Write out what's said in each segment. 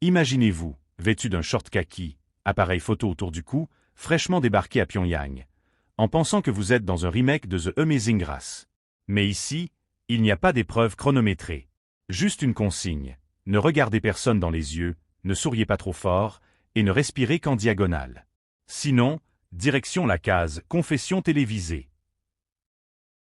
Imaginez-vous, vêtu d'un short kaki, appareil photo autour du cou, fraîchement débarqué à Pyongyang, en pensant que vous êtes dans un remake de The Amazing Race. Mais ici, il n'y a pas d'épreuve chronométrée. Juste une consigne. Ne regardez personne dans les yeux, ne souriez pas trop fort, et ne respirez qu'en diagonale. Sinon, direction la case « Confession télévisée ».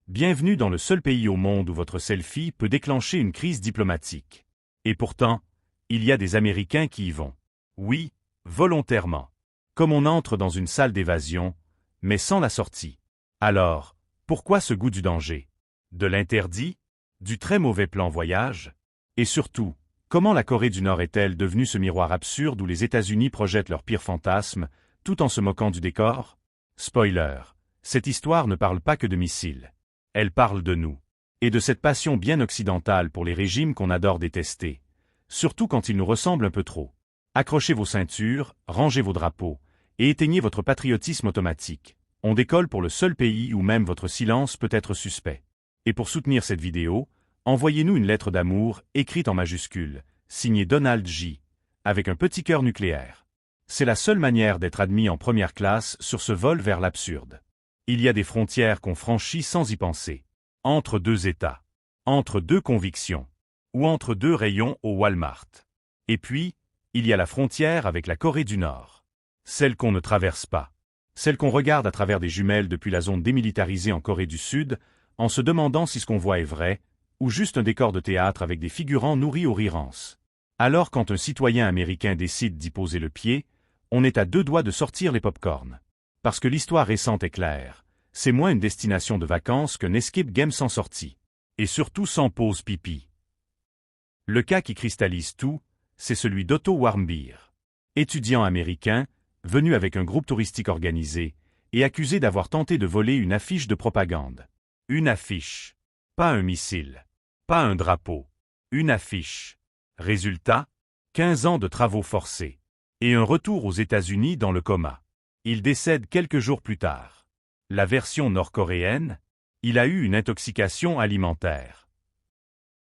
Bienvenue dans le seul pays au monde où votre selfie peut déclencher une crise diplomatique. Et pourtant, il y a des Américains qui y vont. Oui, volontairement. Comme on entre dans une salle d'évasion, mais sans la sortie. Alors, pourquoi ce goût du danger? De l'interdit? Du très mauvais plan voyage? Et surtout, comment la Corée du Nord est-elle devenue ce miroir absurde où les États-Unis projettent leurs pires fantasmes, tout en se moquant du décor? Spoiler, cette histoire ne parle pas que de missiles. Elle parle de nous. Et de cette passion bien occidentale pour les régimes qu'on adore détester. Surtout quand ils nous ressemblent un peu trop. Accrochez vos ceintures, rangez vos drapeaux, et éteignez votre patriotisme automatique. On décolle pour le seul pays où même votre silence peut être suspect. Et pour soutenir cette vidéo, envoyez-nous une lettre d'amour, écrite en majuscules, signée Donald J., avec un petit cœur nucléaire. C'est la seule manière d'être admis en première classe sur ce vol vers l'absurde. Il y a des frontières qu'on franchit sans y penser. Entre deux États. Entre deux convictions. Ou entre deux rayons au Walmart. Et puis, il y a la frontière avec la Corée du Nord. Celle qu'on ne traverse pas. Celle qu'on regarde à travers des jumelles depuis la zone démilitarisée en Corée du Sud, en se demandant si ce qu'on voit est vrai, ou juste un décor de théâtre avec des figurants nourris aux rirances. Alors quand un citoyen américain décide d'y poser le pied, on est à deux doigts de sortir les pop-corns. Parce que l'histoire récente est claire, c'est moins une destination de vacances qu'un escape game sans sortie. Et surtout sans pause pipi. Le cas qui cristallise tout, c'est celui d'Otto Warmbier. Étudiant américain, venu avec un groupe touristique organisé, et accusé d'avoir tenté de voler une affiche de propagande. Une affiche. Pas un missile. Pas un drapeau. Une affiche. Résultat, 15 ans de travaux forcés. Et un retour aux États-Unis dans le coma. Il décède quelques jours plus tard. La version nord-coréenne, il a eu une intoxication alimentaire.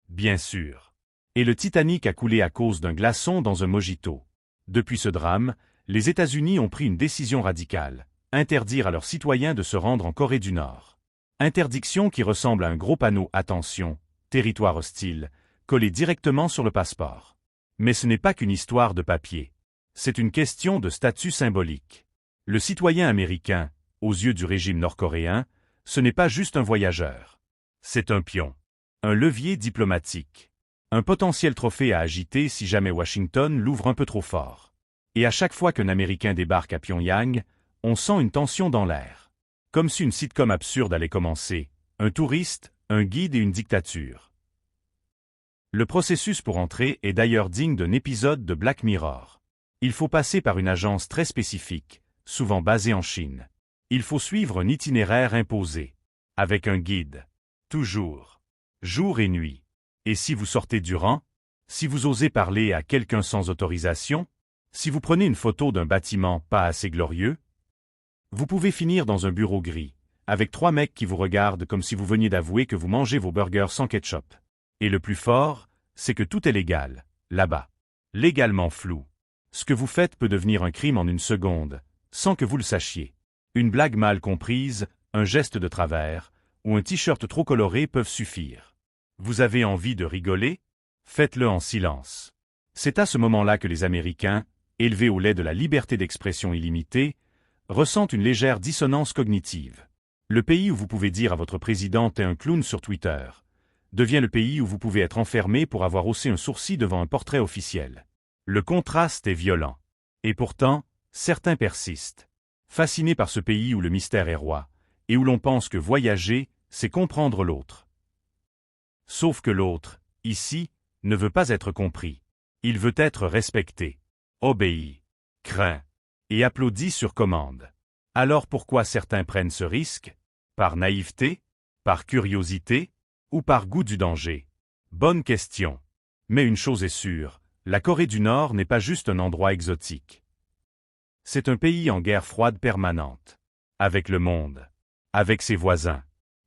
Bien sûr. Et le Titanic a coulé à cause d'un glaçon dans un mojito. Depuis ce drame, les États-Unis ont pris une décision radicale, interdire à leurs citoyens de se rendre en Corée du Nord. Interdiction qui ressemble à un gros panneau « Attention, territoire hostile », collé directement sur le passeport. Mais ce n'est pas qu'une histoire de papier. C'est une question de statut symbolique. Le citoyen américain, aux yeux du régime nord-coréen, ce n'est pas juste un voyageur. C'est un pion. Un levier diplomatique. Un potentiel trophée à agiter si jamais Washington l'ouvre un peu trop fort. Et à chaque fois qu'un Américain débarque à Pyongyang, on sent une tension dans l'air. Comme si une sitcom absurde allait commencer. Un touriste, un guide et une dictature. Le processus pour entrer est d'ailleurs digne d'un épisode de Black Mirror. Il faut passer par une agence très spécifique, souvent basée en Chine. Il faut suivre un itinéraire imposé. Avec un guide. Toujours. Jour et nuit. Et si vous sortez du rang? Si vous osez parler à quelqu'un sans autorisation? Si vous prenez une photo d'un bâtiment pas assez glorieux? Vous pouvez finir dans un bureau gris, avec 3 mecs qui vous regardent comme si vous veniez d'avouer que vous mangez vos burgers sans ketchup. Et le plus fort, c'est que tout est légal, là-bas. Légalement flou. Ce que vous faites peut devenir un crime en une seconde, sans que vous le sachiez. Une blague mal comprise, un geste de travers, ou un t-shirt trop coloré peuvent suffire. Vous avez envie de rigoler? Faites-le en silence. C'est à ce moment-là que les Américains, élevés au lait de la liberté d'expression illimitée, ressentent une légère dissonance cognitive. Le pays où vous pouvez dire à votre président « t'es un clown » sur Twitter devient le pays où vous pouvez être enfermé pour avoir haussé un sourcil devant un portrait officiel. Le contraste est violent. Et pourtant, certains persistent. Fascinés par ce pays où le mystère est roi, et où l'on pense que voyager, c'est comprendre l'autre. Sauf que l'autre, ici, ne veut pas être compris. Il veut être respecté, obéi, craint, et applaudi sur commande. Alors pourquoi certains prennent ce risque? Par naïveté? Par curiosité? Ou par goût du danger? Bonne question. Mais une chose est sûre, la Corée du Nord n'est pas juste un endroit exotique. C'est un pays en guerre froide permanente. Avec le monde. Avec ses voisins.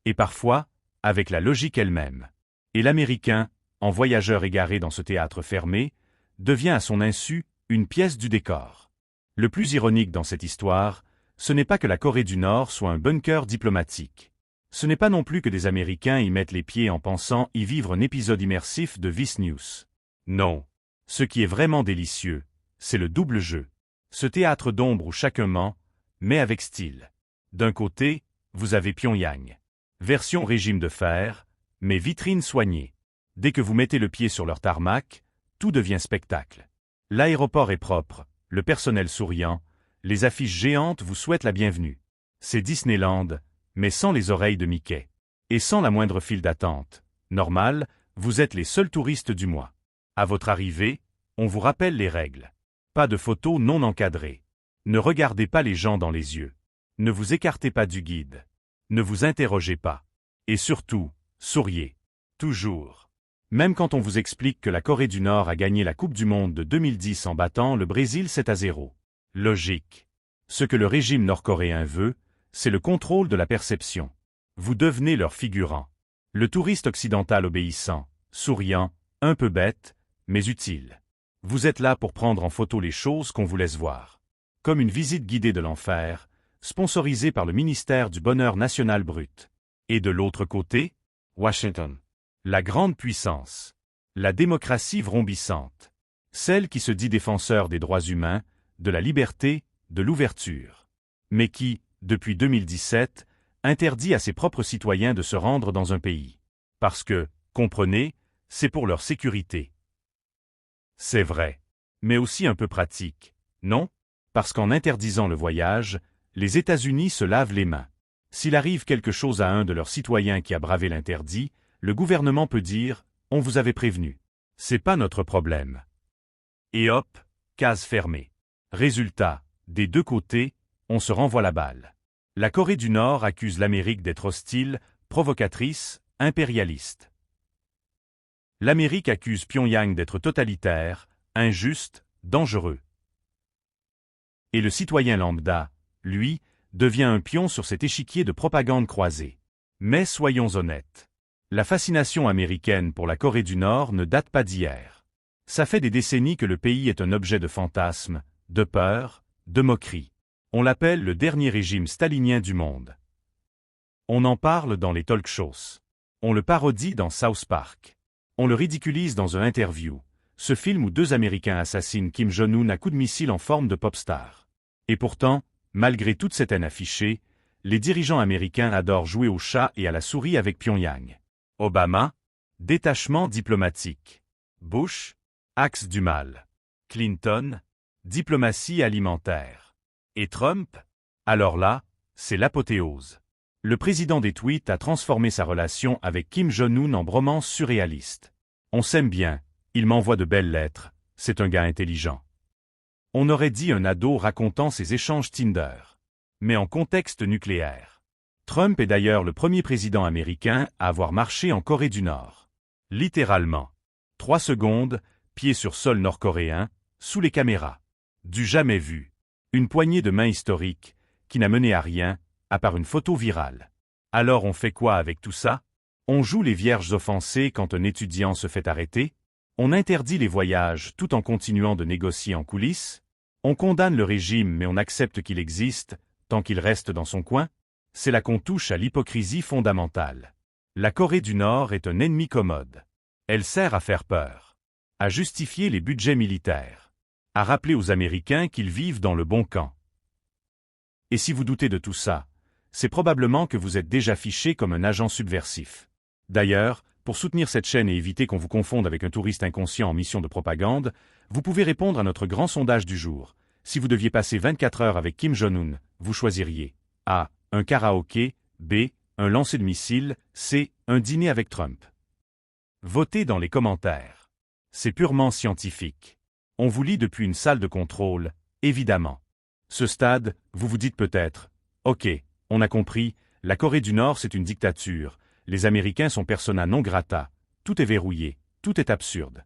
Et parfois, avec la logique elle-même. Et l'Américain, en voyageur égaré dans ce théâtre fermé, devient à son insu une pièce du décor. Le plus ironique dans cette histoire, ce n'est pas que la Corée du Nord soit un bunker diplomatique. Ce n'est pas non plus que des Américains y mettent les pieds en pensant y vivre un épisode immersif de Vice News. Non. Ce qui est vraiment délicieux, c'est le double jeu. Ce théâtre d'ombre où chacun ment, mais avec style. D'un côté, vous avez Pyongyang. Version régime de fer, mais vitrine soignée. Dès que vous mettez le pied sur leur tarmac, tout devient spectacle. L'aéroport est propre, le personnel souriant, les affiches géantes vous souhaitent la bienvenue. C'est Disneyland, mais sans les oreilles de Mickey. Et sans la moindre file d'attente. Normal, vous êtes les seuls touristes du mois. À votre arrivée, on vous rappelle les règles. Pas de photos non encadrées. Ne regardez pas les gens dans les yeux. Ne vous écartez pas du guide. Ne vous interrogez pas. Et surtout, souriez. Toujours. Même quand on vous explique que la Corée du Nord a gagné la Coupe du Monde de 2010 en battant le Brésil 7-0. Logique. Ce que le régime nord-coréen veut, c'est le contrôle de la perception. Vous devenez leur figurant. Le touriste occidental obéissant, souriant, un peu bête, mais utile. Vous êtes là pour prendre en photo les choses qu'on vous laisse voir. Comme une visite guidée de l'enfer, sponsorisée par le ministère du Bonheur national brut. Et de l'autre côté, Washington. La grande puissance. La démocratie vrombissante. Celle qui se dit défenseur des droits humains, de la liberté, de l'ouverture. Mais qui, depuis 2017, interdit à ses propres citoyens de se rendre dans un pays. Parce que, comprenez, c'est pour leur sécurité. C'est vrai. Mais aussi un peu pratique, non? Parce qu'en interdisant le voyage, les États-Unis se lavent les mains. S'il arrive quelque chose à un de leurs citoyens qui a bravé l'interdit, le gouvernement peut dire « On vous avait prévenu ». C'est pas notre problème. Et hop, case fermée. Résultat, des deux côtés, on se renvoie la balle. La Corée du Nord accuse l'Amérique d'être hostile, provocatrice, impérialiste. L'Amérique accuse Pyongyang d'être totalitaire, injuste, dangereux. Et le citoyen lambda, lui, devient un pion sur cet échiquier de propagande croisée. Mais soyons honnêtes. La fascination américaine pour la Corée du Nord ne date pas d'hier. Ça fait des décennies que le pays est un objet de fantasme, de peur, de moquerie. On l'appelle le dernier régime stalinien du monde. On en parle dans les talk shows. On le parodie dans South Park. On le ridiculise dans un interview, ce film où deux Américains assassinent Kim Jong-un à coups de missile en forme de pop-star. Et pourtant, malgré toute cette haine affichée, les dirigeants américains adorent jouer au chat et à la souris avec Pyongyang. Obama, détachement diplomatique. Bush, axe du mal. Clinton, diplomatie alimentaire. Et Trump? Alors là, c'est l'apothéose. Le président des tweets a transformé sa relation avec Kim Jong-un en bromance surréaliste. On s'aime bien, il m'envoie de belles lettres, c'est un gars intelligent. On aurait dit un ado racontant ses échanges Tinder. Mais en contexte nucléaire. Trump est d'ailleurs le premier président américain à avoir marché en Corée du Nord. Littéralement. 3 secondes, pied sur sol nord-coréen, sous les caméras. Du jamais vu. Une poignée de main historique, qui n'a mené à rien, à part une photo virale. Alors on fait quoi avec tout ça? On joue les vierges offensées quand un étudiant se fait arrêter? On interdit les voyages tout en continuant de négocier en coulisses? On condamne le régime mais on accepte qu'il existe, tant qu'il reste dans son coin? C'est là qu'on touche à l'hypocrisie fondamentale. La Corée du Nord est un ennemi commode. Elle sert à faire peur. À justifier les budgets militaires. À rappeler aux Américains qu'ils vivent dans le bon camp. Et si vous doutez de tout ça, c'est probablement que vous êtes déjà fiché comme un agent subversif. D'ailleurs, pour soutenir cette chaîne et éviter qu'on vous confonde avec un touriste inconscient en mission de propagande, vous pouvez répondre à notre grand sondage du jour. Si vous deviez passer 24 heures avec Kim Jong-un, vous choisiriez A. Un karaoké, B. Un lancer de missiles, C. Un dîner avec Trump. Votez dans les commentaires. C'est purement scientifique. On vous lit depuis une salle de contrôle, évidemment. Ce stade, vous vous dites peut-être « Ok, on a compris, la Corée du Nord c'est une dictature, les Américains sont persona non grata, tout est verrouillé, tout est absurde. »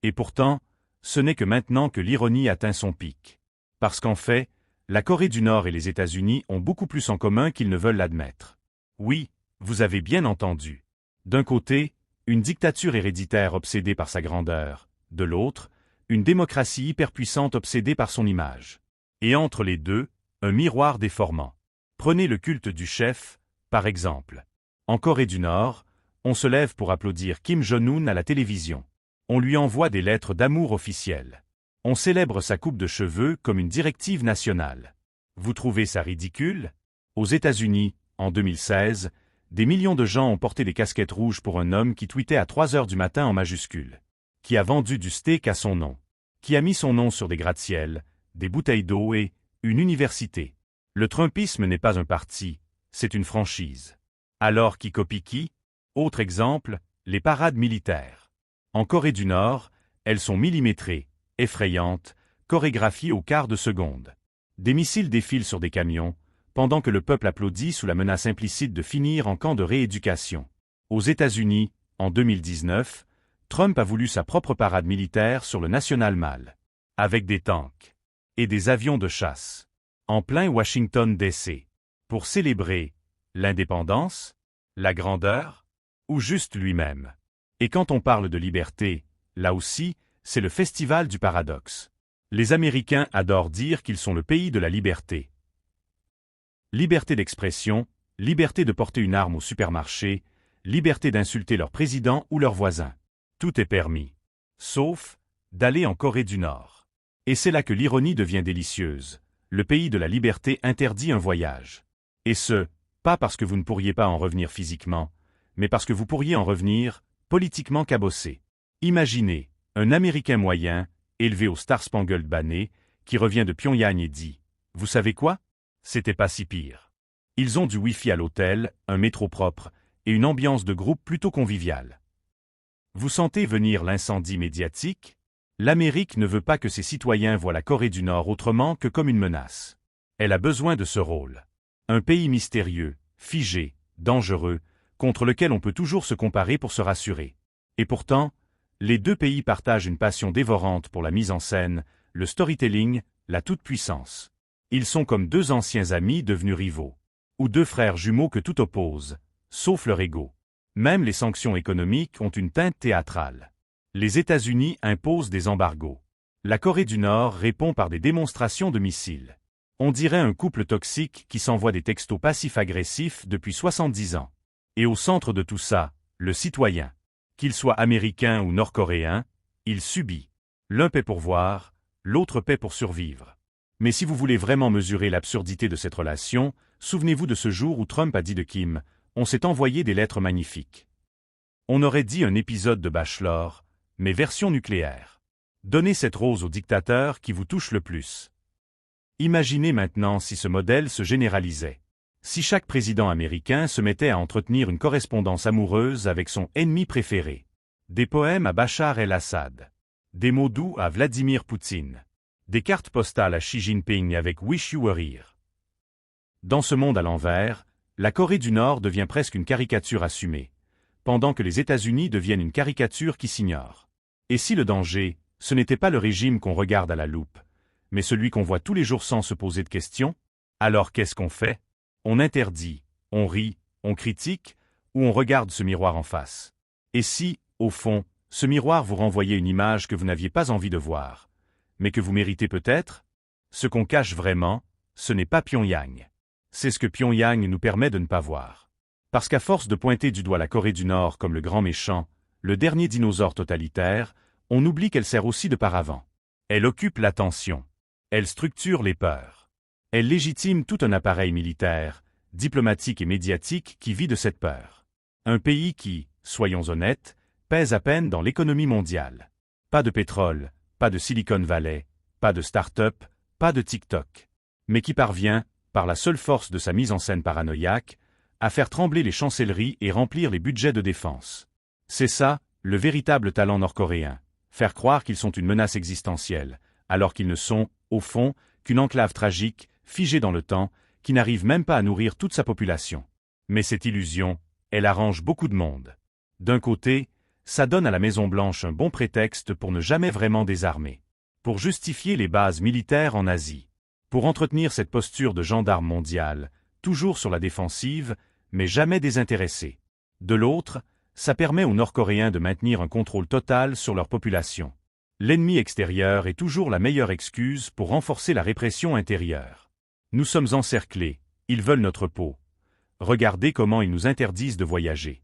Et pourtant, ce n'est que maintenant que l'ironie atteint son pic. Parce qu'en fait, la Corée du Nord et les États-Unis ont beaucoup plus en commun qu'ils ne veulent l'admettre. Oui, vous avez bien entendu. D'un côté, une dictature héréditaire obsédée par sa grandeur, de l'autre, une démocratie hyperpuissante obsédée par son image. Et entre les deux, un miroir déformant. Prenez le culte du chef, par exemple. En Corée du Nord, on se lève pour applaudir Kim Jong-un à la télévision. On lui envoie des lettres d'amour officielles. On célèbre sa coupe de cheveux comme une directive nationale. Vous trouvez ça ridicule? Aux États-Unis, en 2016, des millions de gens ont porté des casquettes rouges pour un homme qui tweetait à 3 heures du matin en majuscule. Qui a vendu du steak à son nom. Qui a mis son nom sur des gratte-ciel, des bouteilles d'eau et une université. Le Trumpisme n'est pas un parti, c'est une franchise. Alors qui copie qui? Autre exemple, les parades militaires. En Corée du Nord, elles sont millimétrées, effrayantes, chorégraphiées au quart de seconde. Des missiles défilent sur des camions, pendant que le peuple applaudit sous la menace implicite de finir en camp de rééducation. Aux États-Unis, en 2019, Trump a voulu sa propre parade militaire sur le National Mall. Avec des tanks. Et des avions de chasse. En plein Washington, D.C. Pour célébrer l'indépendance, la grandeur, ou juste lui-même. Et quand on parle de liberté, là aussi, c'est le festival du paradoxe. Les Américains adorent dire qu'ils sont le pays de la liberté. Liberté d'expression, liberté de porter une arme au supermarché, liberté d'insulter leur président ou leur voisin. Tout est permis. Sauf d'aller en Corée du Nord. Et c'est là que l'ironie devient délicieuse. Le pays de la liberté interdit un voyage. Et ce, pas parce que vous ne pourriez pas en revenir physiquement, mais parce que vous pourriez en revenir politiquement cabossé. Imaginez, un Américain moyen, élevé au Star Spangled Banner, qui revient de Pyongyang et dit « Vous savez quoi? C'était pas si pire. Ils ont du Wi-Fi à l'hôtel, un métro propre, et une ambiance de groupe plutôt conviviale. Vous sentez venir l'incendie médiatique? L'Amérique ne veut pas que ses citoyens voient la Corée du Nord autrement que comme une menace. Elle a besoin de ce rôle. Un pays mystérieux, figé, dangereux, contre lequel on peut toujours se comparer pour se rassurer. Et pourtant, les deux pays partagent une passion dévorante pour la mise en scène, le storytelling, la toute-puissance. Ils sont comme deux anciens amis devenus rivaux. Ou deux frères jumeaux que tout oppose, sauf leur ego. Même les sanctions économiques ont une teinte théâtrale. Les États-Unis imposent des embargos. La Corée du Nord répond par des démonstrations de missiles. On dirait un couple toxique qui s'envoie des textos passifs-agressifs depuis 70 ans. Et au centre de tout ça, le citoyen. Qu'il soit américain ou nord-coréen, il subit. L'un paie pour voir, l'autre paie pour survivre. Mais si vous voulez vraiment mesurer l'absurdité de cette relation, souvenez-vous de ce jour où Trump a dit de Kim « On s'est envoyé des lettres magnifiques ». On aurait dit un épisode de Bachelor, mais version nucléaire. Donnez cette rose au dictateur qui vous touche le plus. Imaginez maintenant si ce modèle se généralisait. Si chaque président américain se mettait à entretenir une correspondance amoureuse avec son ennemi préféré. Des poèmes à Bachar el-Assad. Des mots doux à Vladimir Poutine. Des cartes postales à Xi Jinping avec Wish You Were Here. Dans ce monde à l'envers, la Corée du Nord devient presque une caricature assumée, pendant que les États-Unis deviennent une caricature qui s'ignore. Et si le danger, ce n'était pas le régime qu'on regarde à la loupe, mais celui qu'on voit tous les jours sans se poser de questions, alors qu'est-ce qu'on fait? On interdit, on rit, on critique, ou on regarde ce miroir en face. Et si, au fond, ce miroir vous renvoyait une image que vous n'aviez pas envie de voir, mais que vous méritez peut-être? Ce qu'on cache vraiment, ce n'est pas Pyongyang. C'est ce que Pyongyang nous permet de ne pas voir. Parce qu'à force de pointer du doigt la Corée du Nord comme le grand méchant, le dernier dinosaure totalitaire, on oublie qu'elle sert aussi de paravent. Elle occupe l'attention. Elle structure les peurs. Elle légitime tout un appareil militaire, diplomatique et médiatique qui vit de cette peur. Un pays qui, soyons honnêtes, pèse à peine dans l'économie mondiale. Pas de pétrole, pas de Silicon Valley, pas de start-up, pas de TikTok. Mais qui parvient, par la seule force de sa mise en scène paranoïaque, à faire trembler les chancelleries et remplir les budgets de défense. C'est ça, le véritable talent nord-coréen. Faire croire qu'ils sont une menace existentielle, alors qu'ils ne sont, au fond, qu'une enclave tragique, figée dans le temps, qui n'arrive même pas à nourrir toute sa population. Mais cette illusion, elle arrange beaucoup de monde. D'un côté, ça donne à la Maison-Blanche un bon prétexte pour ne jamais vraiment désarmer. Pour justifier les bases militaires en Asie. Pour entretenir cette posture de gendarme mondial, toujours sur la défensive, mais jamais désintéressé. De l'autre, ça permet aux Nord-Coréens de maintenir un contrôle total sur leur population. L'ennemi extérieur est toujours la meilleure excuse pour renforcer la répression intérieure. Nous sommes encerclés, ils veulent notre peau. Regardez comment ils nous interdisent de voyager.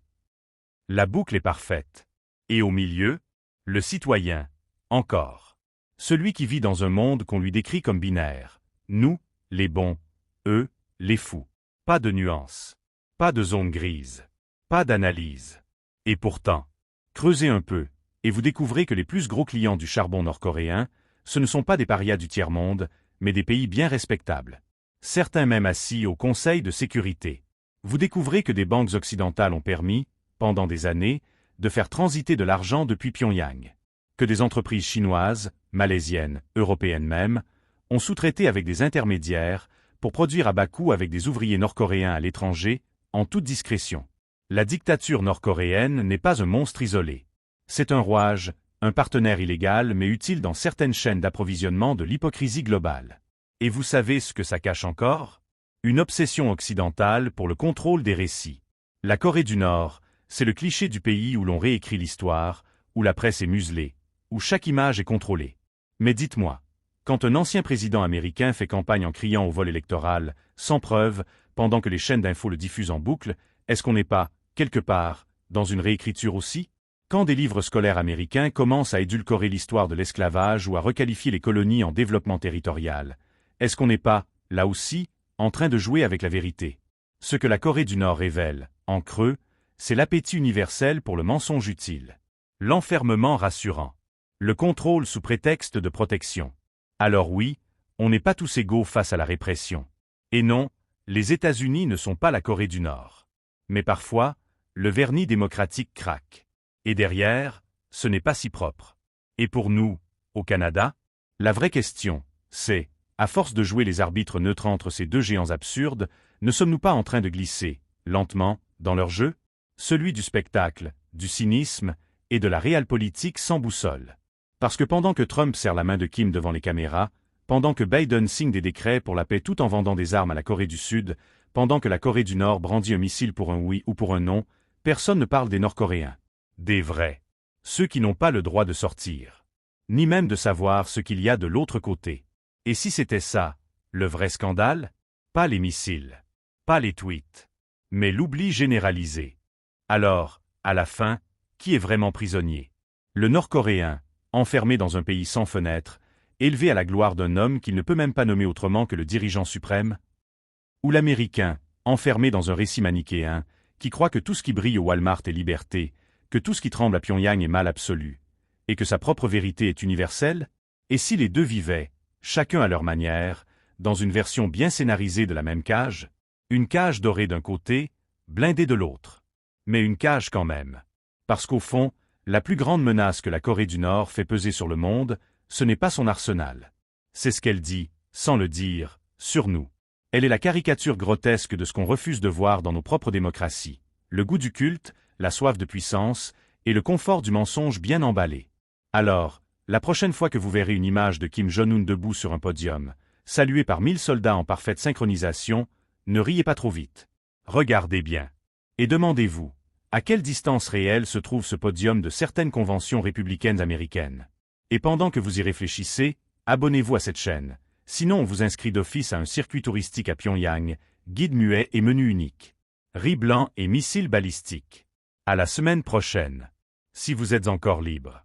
La boucle est parfaite. Et au milieu, le citoyen, encore. Celui qui vit dans un monde qu'on lui décrit comme binaire. Nous, les bons, eux, les fous. Pas de nuances. Pas de zone grise. Pas d'analyse. Et pourtant, creusez un peu, et vous découvrez que les plus gros clients du charbon nord-coréen, ce ne sont pas des parias du tiers-monde, mais des pays bien respectables. Certains même assis au Conseil de sécurité. Vous découvrez que des banques occidentales ont permis, pendant des années, de faire transiter de l'argent depuis Pyongyang. Que des entreprises chinoises, malaisiennes, européennes même, ont sous-traité avec des intermédiaires pour produire à bas coût avec des ouvriers nord-coréens à l'étranger, en toute discrétion. La dictature nord-coréenne n'est pas un monstre isolé. C'est un rouage, un partenaire illégal mais utile dans certaines chaînes d'approvisionnement de l'hypocrisie globale. Et vous savez ce que ça cache encore? Une obsession occidentale pour le contrôle des récits. La Corée du Nord, c'est le cliché du pays où l'on réécrit l'histoire, où la presse est muselée, où chaque image est contrôlée. Mais dites-moi, quand un ancien président américain fait campagne en criant au vol électoral, sans preuve, pendant que les chaînes d'infos le diffusent en boucle, est-ce qu'on n'est pas, quelque part, dans une réécriture aussi? Quand des livres scolaires américains commencent à édulcorer l'histoire de l'esclavage ou à requalifier les colonies en développement territorial, est-ce qu'on n'est pas, là aussi, en train de jouer avec la vérité? Ce que la Corée du Nord révèle, en creux, c'est l'appétit universel pour le mensonge utile. L'enfermement rassurant. Le contrôle sous prétexte de protection. Alors oui, on n'est pas tous égaux face à la répression. Et non, les États-Unis ne sont pas la Corée du Nord. Mais parfois, le vernis démocratique craque. Et derrière, ce n'est pas si propre. Et pour nous, au Canada, la vraie question, c'est, à force de jouer les arbitres neutres entre ces deux géants absurdes, ne sommes-nous pas en train de glisser, lentement, dans leur jeu? Celui du spectacle, du cynisme et de la réalpolitique sans boussole. Parce que pendant que Trump serre la main de Kim devant les caméras, pendant que Biden signe des décrets pour la paix tout en vendant des armes à la Corée du Sud, pendant que la Corée du Nord brandit un missile pour un oui ou pour un non, personne ne parle des Nord-Coréens. Des vrais. Ceux qui n'ont pas le droit de sortir. Ni même de savoir ce qu'il y a de l'autre côté. Et si c'était ça, le vrai scandale? Pas les missiles. Pas les tweets. Mais l'oubli généralisé. Alors, à la fin, qui est vraiment prisonnier? Le Nord-Coréen, enfermé dans un pays sans fenêtre, élevé à la gloire d'un homme qu'il ne peut même pas nommer autrement que le dirigeant suprême? Ou l'Américain, enfermé dans un récit manichéen, qui croit que tout ce qui brille au Walmart est liberté, que tout ce qui tremble à Pyongyang est mal absolu, et que sa propre vérité est universelle? Et si les deux vivaient, chacun à leur manière, dans une version bien scénarisée de la même cage? Une cage dorée d'un côté, blindée de l'autre. Mais une cage quand même. Parce qu'au fond, la plus grande menace que la Corée du Nord fait peser sur le monde, ce n'est pas son arsenal. C'est ce qu'elle dit, sans le dire, sur nous. Elle est la caricature grotesque de ce qu'on refuse de voir dans nos propres démocraties. Le goût du culte, la soif de puissance, et le confort du mensonge bien emballé. Alors, la prochaine fois que vous verrez une image de Kim Jong-un debout sur un podium, salué par 1000 soldats en parfaite synchronisation, ne riez pas trop vite. Regardez bien. Et demandez-vous, à quelle distance réelle se trouve ce podium de certaines conventions républicaines américaines? Et pendant que vous y réfléchissez, abonnez-vous à cette chaîne. Sinon on vous inscrit d'office à un circuit touristique à Pyongyang, guide muet et menu unique. Riz blanc et missiles balistiques. À la semaine prochaine. Si vous êtes encore libre.